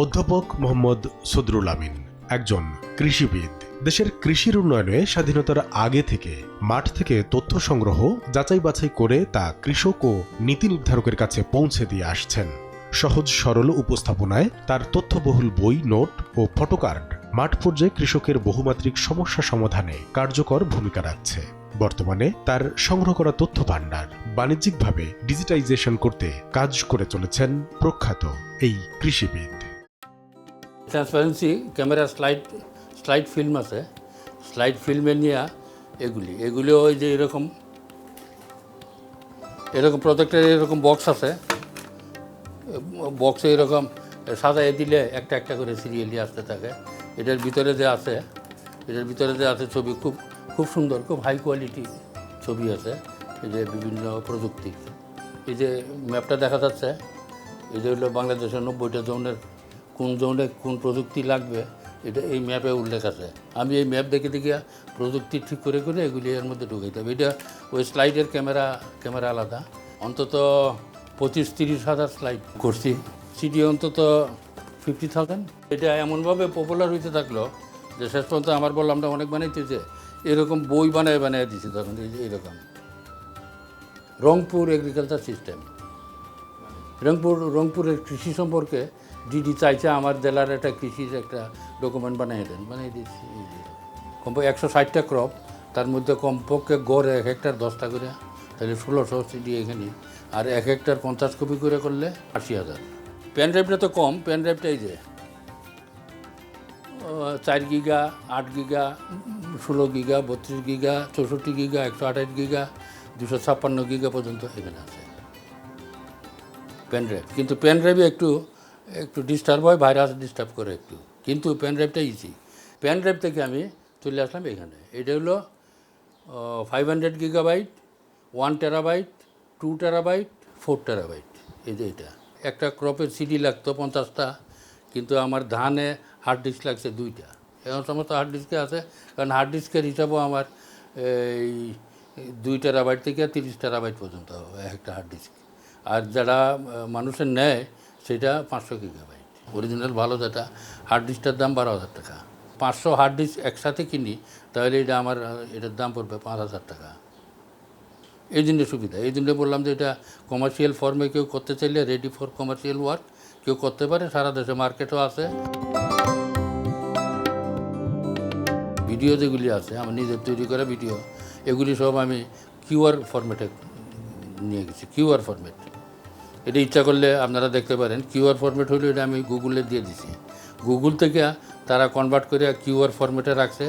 অধ্যাপক মোহাম্মদ সদরুল আমিন একজন কৃষিবিদ। দেশের কৃষির উন্নয়নে স্বাধীনতার আগে থেকে মাঠ থেকে তথ্য সংগ্রহ, যাচাই বাছাই করে তা কৃষক ও নীতি নির্ধারকের কাছে পৌঁছে দিয়ে আসছেন। সহজ সরল উপস্থাপনায় তার তথ্যবহুল বই, নোট ও ফটোকার্ড মাঠ পর্যায়ে কৃষকের বহুমাত্রিক সমস্যা সমাধানে কার্যকর ভূমিকা রাখছে। বর্তমানে তার সংগ্রহ করা তথ্য ভাণ্ডার বাণিজ্যিকভাবে ডিজিটাইজেশন করতে কাজ করে চলেছেন প্রখ্যাত এই কৃষিবিদ। ট্রান্সপারেন্সি ক্যামেরা স্লাইড ফিল্ম আছে, স্লাইড ফিল্মে নিয়ে এগুলি ওই যে এরকম প্রজেক্টের এরকম বক্স আছে, বক্সে এরকম সাজাই দিলে একটা একটা করে সিরিয়ালি আসতে থাকে। এটার ভিতরে যে আছে ছবি খুব সুন্দর, খুব হাই কোয়ালিটি ছবি আছে। এই যে বিভিন্ন প্রযুক্তি, এই যে ম্যাপটা দেখা যাচ্ছে, এই যে হলো বাংলাদেশের 90টা জোনের কোন জোনে কোন প্রযুক্তি লাগবে এটা এই ম্যাপে উল্লেখ আছে। আমি এই ম্যাপ দেখে প্রযুক্তি ঠিক করে এগুলি এর মধ্যে ঢুকাইতে হবে। এটা ওই স্লাইডের ক্যামেরা আলাদা, অন্তত 25-30 হাজার স্লাইড করছি। সিডি অন্তত 50,000। এটা এমনভাবে পপুলার হইতে থাকলো যে শেষ পর্যন্ত আমার বললাম না অনেক বানাইতেছে, এরকম বই বানায় দিচ্ছে তখন। এই যে এরকম রংপুর এগ্রিকালচার সিস্টেম, রংপুরের কৃষি সম্পর্কে ডিডি চাইছে আমার জেলার একটা কৃষির একটা ডকুমেন্ট বানিয়ে দিচ্ছি। 160টা ক্রপ, তার মধ্যে কমপক্ষে গড়ে 1 হেক্টর 10টা করে, তাহলে 1600 সিডি এখানে। আর 1 হেক্টর 50 কপি করে করলে 80,000। পেন ড্রাইভটা তো কম, পেন ড্রাইভটা এই যে 4 giga, 8 giga, 16 giga, 32 giga, 64 giga, 128 giga, 256 giga পর্যন্ত এখানে আছে পেন ড্রাইভ। কিন্তু পেন ড্রাইভে একটু ডিস্টার্ব হয়, ভাইরাস ডিস্টার্ব করে একটু, কিন্তু পেন ড্রাইভটা ইজি। পেন ড্রাইভ থেকে আমি চলে আসলাম এখানে। এটা হলো 500 গিগাবাইট, 1 টেরাবাইট, 2 টেরাবাইট, 4 টেরাবাইট। এই যে এটা একটা ক্রপের সিডি লাগতো 50টা, কিন্তু আমার ধানে হার্ড ডিস্ক লাগছে 2টা। এখন সমস্ত হার্ড ডিস্কে আছে, কারণ হার্ড ডিস্কের হিসাবও আমার এই 2 টেরাবাইট থেকে 30 টেরাবাইট পর্যন্ত হবে একটা হার্ড ডিস্ক। আর যারা মানুষের নেয় সেটা 500 গিগাবাইট অরিজিনাল ভালো, যেটা হার্ড ডিস্কটার দাম 12,000 টাকা। 500 হার্ড ডিস্ক একসাথে কিনি তাহলে এটার দাম পড়বে 5,000 টাকা। এই জন্য সুবিধা, এই জন্য বললাম যে এটা কমার্শিয়াল ফর্মে কেউ করতে চাইলে রেডি ফর কমার্শিয়াল ওয়ার্ক কেউ করতে পারে। সারা দেশে মার্কেটও আছে। ভিডিও যেগুলি আছে আমার নিজের তৈরি করা ভিডিও, এগুলি সব আমি কিউআর ফরম্যাটে নিয়ে গেছি। কিউআর ফরম্যাট এটা ইচ্ছা করলে আপনারা দেখতে পারেন। কিউআর ফরম্যাট হলে এটা আমি গুগলে দিয়ে দিছি, গুগল থেকে তারা কনভার্ট করে কিউআর ফরম্যাটে রাখছে।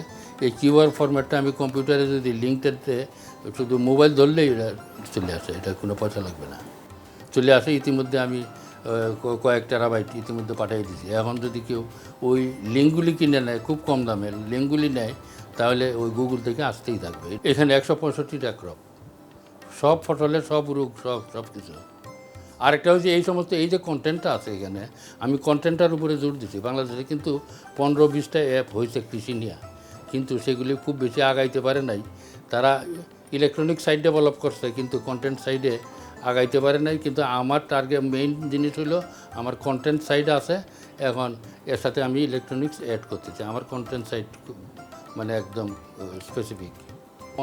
এই কিউআর ফরম্যাটটা আমি কম্পিউটারে যদি লিঙ্কটাতে শুধু মোবাইল ধরলেই এটা চলে আসে, এটা কোনো পয়সা লাগবে না, চলে আসে। ইতিমধ্যে আমি কয়েক টেরাবাইট ইতিমধ্যে পাঠিয়ে দিয়েছি। এখন যদি কেউ ওই লিঙ্কগুলি কিনে নেয়, খুব কম দামে লিঙ্কগুলি নেয়, তাহলে ওই গুগল থেকে আসতেই থাকবে। এখানে 165টা ক্রপ, সব ফসলের সব রোগ, সব কিছু। আরেকটা হচ্ছে এই সমস্ত এই যে কন্টেন্টটা আছে এখানে, আমি কন্টেন্টটার উপরে জোর দিচ্ছি। বাংলাদেশে কিন্তু 15-20টা অ্যাপ হয়েছে কৃষি নিয়ে, কিন্তু সেগুলি খুব বেশি আগাইতে পারে নাই। তারা ইলেকট্রনিক সাইড ডেভেলপ করছে, কিন্তু কন্টেন্ট সাইডে আগাইতে পারে নাই। কিন্তু আমার টার্গেট মেইন জিনিস হলো আমার কন্টেন্ট সাইড আছে। এখন এর সাথে আমি ইলেকট্রনিক্স অ্যাড করতে চাই। আমার কন্টেন্ট সাইড মানে একদম স্পেসিফিক।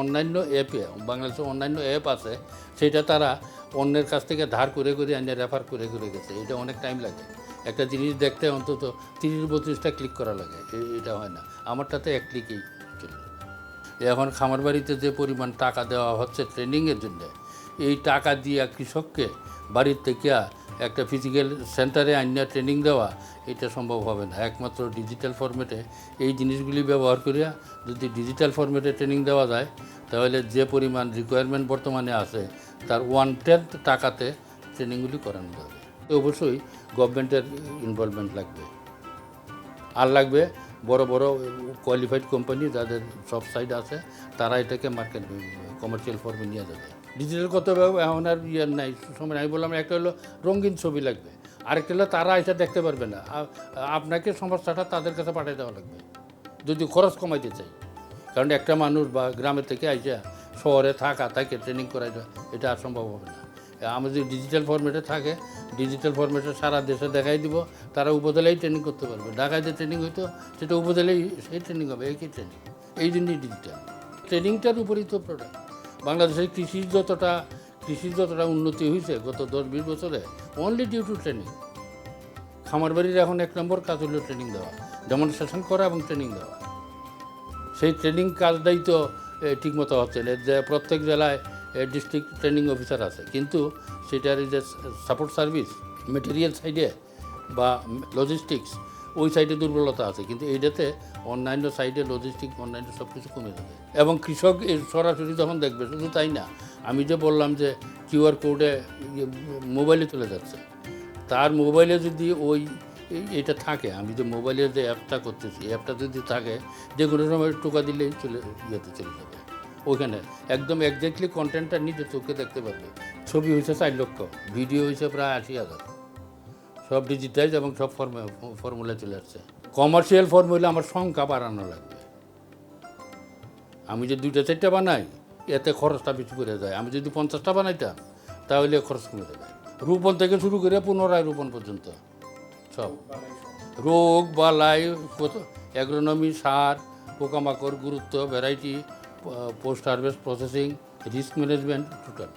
অন্যান্য অ্যাপে, বাংলাদেশে অন্যান্য অ্যাপ আছে, সেটা তারা অন্যের কাছ থেকে ধার করে এনে রেফার করে গেছে। এটা অনেক টাইম লাগে। একটা জিনিস দেখতে অন্তত 30-32টা ক্লিক করা লাগে, এটা হয় না। আমারটাতে 1 ক্লিকেই চলে। এখন খামার বাড়িতে যে পরিমাণ টাকা দেওয়া হচ্ছে ট্রেনিংয়ের জন্য, এই টাকা দিয়ে কৃষককে বাড়ির থেকে একটা ফিজিক্যাল সেন্টারে আনিয়ে ট্রেনিং দেওয়া এটা সম্ভব হবে না। একমাত্র ডিজিটাল ফরম্যাটে এই জিনিসগুলি ব্যবহার করিয়া যদি ডিজিটাল ফরম্যাটে ট্রেনিং দেওয়া যায়, তাহলে যে পরিমাণ রিকোয়ারমেন্ট বর্তমানে আছে তার 1/10 টাকাতে ট্রেনিংগুলি করানো যাবে। অবশ্যই গভর্নমেন্টের ইনভলভমেন্ট লাগবে, আর লাগবে বড় বড় কোয়ালিফাইড কোম্পানি যাদের সব সাইড আছে, তারা এটাকে মার্কেট কমার্শিয়াল ফর্মে নিয়ে যাবে। ডিজিটাল কত এখন আর নাই সময়। আমি বললাম একটা হলো রঙিন ছবি লাগবে, আরেকটা হলো তারা এটা দেখতে পারবে না, আপনাকে সমস্যাটা তাদের কাছে পাঠিয়ে দেওয়া লাগবে যদি খরচ কমাইতে চাই। কারণ একটা মানুষ বা গ্রামের থেকে আইসা শহরে থাকে ট্রেনিং করাইটা এটা আর সম্ভব হবে না। আমরা যদি ডিজিটাল ফরম্যাটে থাকে, ডিজিটাল ফরম্যাটে সারা দেশে দেখাই দিব, তারা উপজেলায় ট্রেনিং করতে পারবে। ঢাকায় যে ট্রেনিং হইতো সেটা উপজেলায় সেই ট্রেনিং হবে, একই ট্রেনিং। এই জন্যই ডিজিটাল ট্রেনিংটার উপরই তো প্রোডাক্ট। বাংলাদেশের কৃষির যতটা উন্নতি হয়েছে গত 10-20 বছরে, অনলি ডিউ টু ট্রেনিং। খামার বাড়ির এখন 1 নম্বর কাজ হলো ট্রেনিং দেওয়া, ডেমনস্ট্রেশন করা এবং ট্রেনিং দেওয়া। সেই ট্রেনিং কাজটাই তো ঠিকমতো হচ্ছে না। যে প্রত্যেক জেলায় ডিস্ট্রিক্ট ট্রেনিং অফিসার আছে, কিন্তু সেটার যে সাপোর্ট সার্ভিস, মেটেরিয়াল সাইডে বা লজিস্টিক্স, ওই সাইডে দুর্বলতা আছে। কিন্তু এইটাতে অন্যান্য সাইডে লজিস্টিক, অন্যান্য সব কিছু কমে যাবে। এবং কৃষক সরাসরি যখন দেখবে, শুধু তাই না, আমি যে বললাম যে কিউআর কোডে মোবাইলে চলে যাচ্ছে, তার মোবাইলে যদি এটা থাকে, আমি যে মোবাইলে যে অ্যাপটা করতেছি, অ্যাপটা যদি থাকে, যে কোনো সময় টোকা দিলেই চলে যাবে ওইখানে। একদম একজ্যাক্টলি কন্টেন্টটা নিজে চোখে দেখতে পারবে। ছবি হয়েছে 4 লক্ষ, ভিডিও হয়েছে প্রায় 80,000, সব ডিজিটাইজ এবং সব ফর্মুলা চলে আসছে। কমার্শিয়াল ফর্মুলা আমার সংখ্যা বাড়ানো লাগবে। আমি যে 2-4টা বানাই, এতে খরচটা বেশি পড়ে যায়। আমি যদি 50টা বানাইতাম, তাহলে খরচ কমে যাবে। রোপণ থেকে শুরু করে পুনরায় রোপণ পর্যন্ত সব রোগ বালাই, অ্যাগ্রোনমি, সার, পোকামাকড়, গুরুত্ব, variety, post harvest processing, risk management, total.